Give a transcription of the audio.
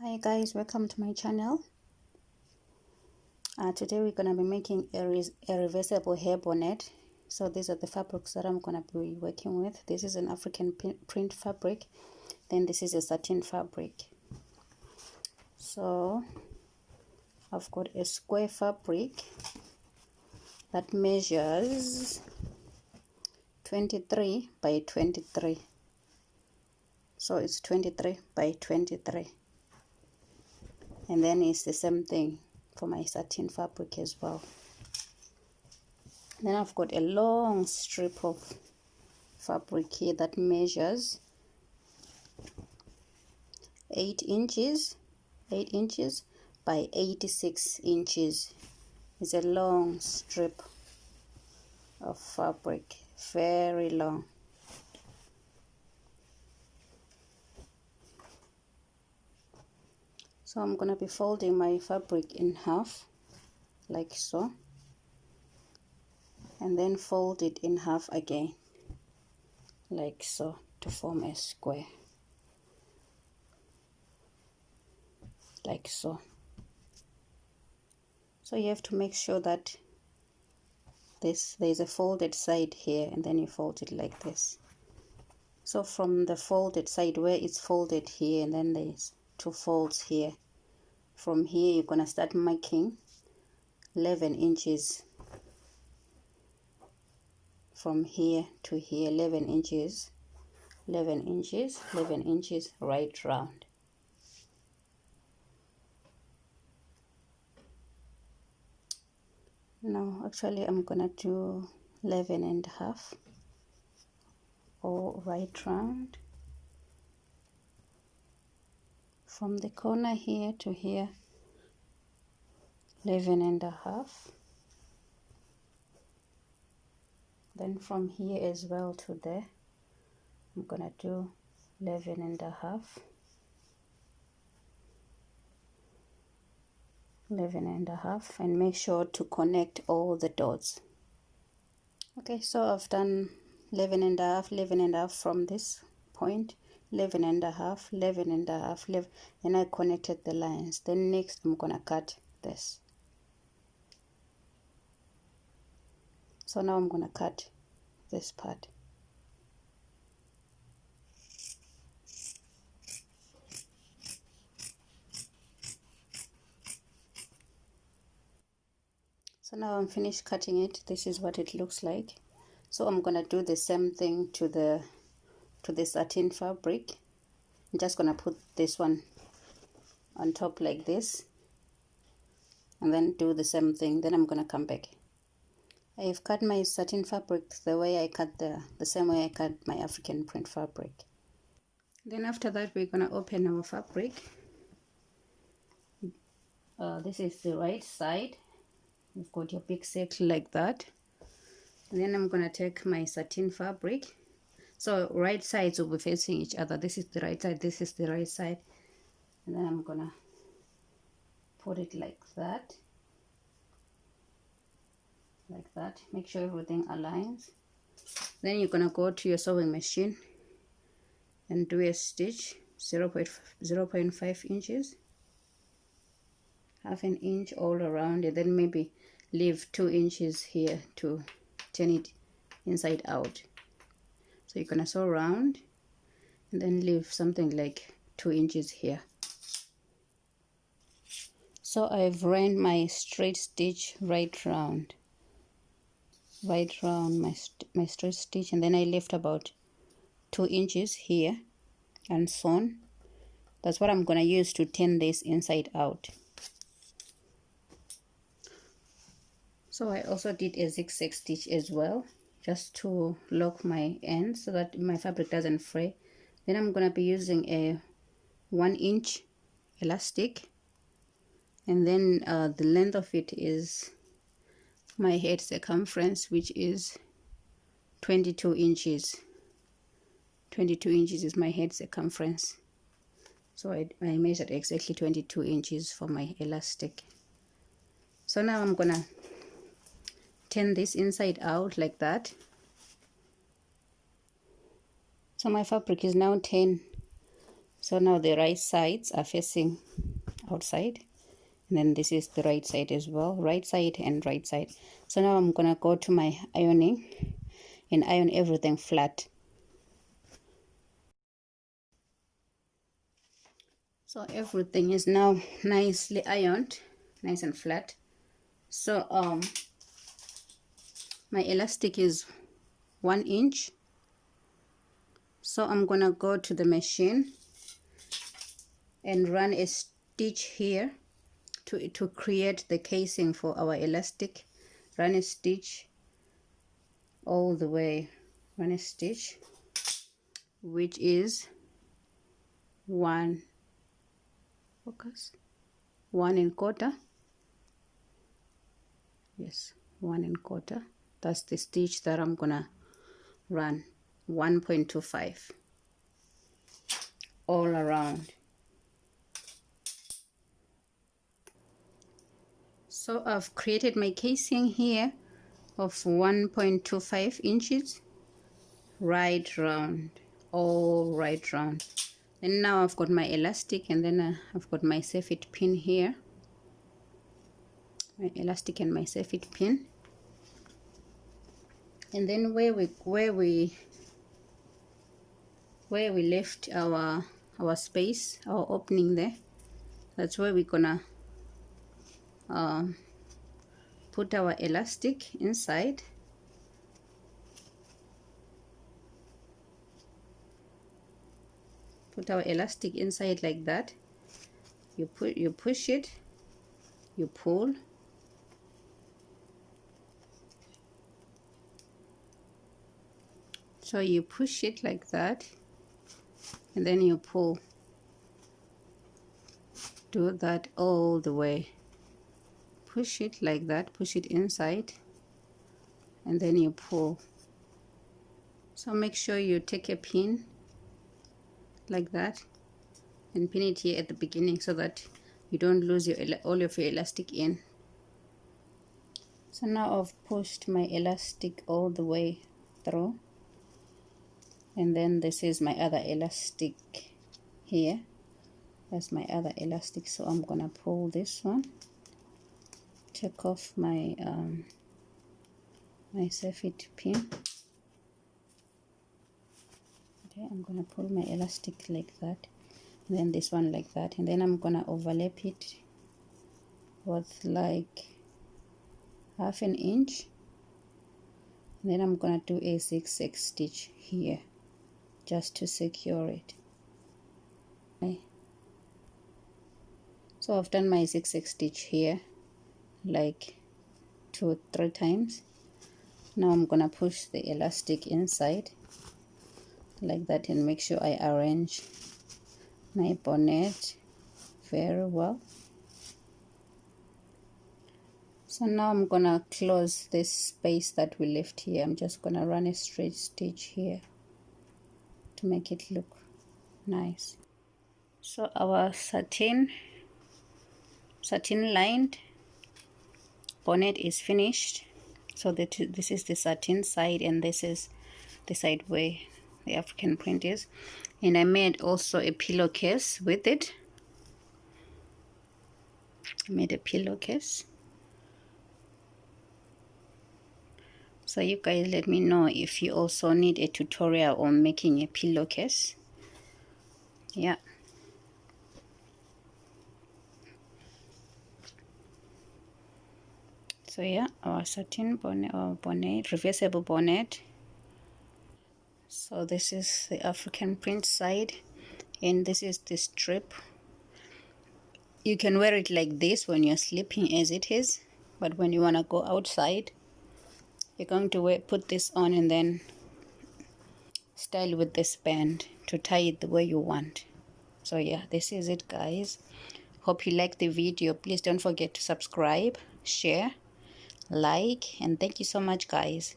Hi guys, welcome to my channel. Today we're going to be making a reversible hair bonnet. So these are the fabrics that I'm going to be working with. This is an African print fabric, then this is a satin fabric. So I've got a square fabric that measures 23 by 23. So it's 23 by 23. And then it's the same thing for my satin fabric as well. Then I've got a long strip of fabric here that measures 8 inches by 86 inches. It's a long strip of fabric, very long. So I'm going to be folding my fabric in half, like so, and then fold it in half again, like so, to form a square, like so. So you have to make sure that there's a folded side here, and then you fold it like this. So from the folded side where it's folded here, and then there's 2 folds here, from here you're gonna start marking 11 inches from here to here, 11 inches, 11 inches, 11 inches right round. No, actually I'm gonna do 11 and a half, or right round, from the corner here to here, 11 and a half. Then from here as well to there, I'm gonna do 11 and a half, 11 and a half, and make sure to connect all the dots. Okay, so I've done 11 and a half, 11 and a half from this point, 11 and a half, 11 and a half, 11, and I connected the lines. Then next I'm gonna cut this. So now I'm gonna cut this part. So now I'm finished cutting it. This is what it looks like. So I'm gonna do the same thing to the satin fabric. I'm just gonna put this one on top like this, and then do the same thing. Then I'm gonna come back. I've cut my satin fabric the way I cut the same way I cut my African print fabric. Then after that we're gonna open our fabric. This is the right side. You've got your big circle like that. And then I'm gonna take my satin fabric. So right sides will be facing each other. This is the right side, this is the right side. And then I'm gonna put it like that. Like that. Make sure everything aligns. Then you're gonna go to your sewing machine and do a stitch 0.5 inches, half an inch all around, and then maybe leave 2 inches here to turn it inside out. So you're gonna sew around and then leave something like 2 inches here. So I've ran my straight stitch right round my straight stitch, and then I left about 2 inches here and sewn. That's what I'm gonna use to turn this inside out. So I also did a zigzag stitch as well, just to lock my ends so that my fabric doesn't fray. Then I'm gonna be using a 1-inch elastic, and then the length of it is my head circumference, which is 22 inches. 22 inches is my head circumference. So I measured exactly 22 inches for my elastic. So now I'm gonna turn this inside out like that. So my fabric is now turned So now the right sides are facing outside, and then this is the right side as well, right side and right side. So now I'm gonna go to my ironing and iron everything flat. So everything is now nicely ironed, nice and flat. So my elastic is 1 inch. So I'm gonna go to the machine and run a stitch here to create the casing for our elastic. Run a stitch all the way, run a stitch, which is 1 1/4. Yes, 1/4. That's the stitch that I'm gonna run. 1.25 all around. So I've created my casing here of 1.25 inches right round, all right round. And now I've got my elastic, and then I've got my satin pin here, my elastic and my satin pin. And then where we left our space, our opening there, that's where we're gonna put our elastic inside. Put our elastic inside like that. You push it, you pull, so you push it like that, and then you pull. Do that all the way. Push it like that, push it inside, and then you pull. So make sure you take a pin like that and pin it here at the beginning so that you don't lose all of your elastic in. So now I've pushed my elastic all the way through, and then this is my other elastic here. That's my other elastic. So I'm gonna pull this one, take off my my satin pin. Okay, I'm gonna pull my elastic like that, and then this one like that, and then I'm gonna overlap it with like 1/2 inch, and then I'm gonna do a zigzag stitch here just to secure it. Okay. So I've done my zigzag stitch here like 2 or 3 times. Now I'm gonna push the elastic inside like that and make sure I arrange my bonnet very well. So now I'm gonna close this space that we left here. I'm just gonna run a straight stitch here to make it look nice. So our satin lined bonnet is finished. So this is the satin side, and this is the side where the African print is. And I made also a pillowcase with it. I made a pillowcase. So you guys let me know if you also need a tutorial on making a pillowcase. Yeah. So yeah, our satin bonnet, reversible bonnet. So this is the African print side, and this is the strip. You can wear it like this when you're sleeping as it is, but when you want to go outside, you're going to put this on and then style with this band to tie it the way you want. So yeah, this is it, guys. Hope you like the video. Please don't forget to subscribe, share, like, and thank you so much, guys.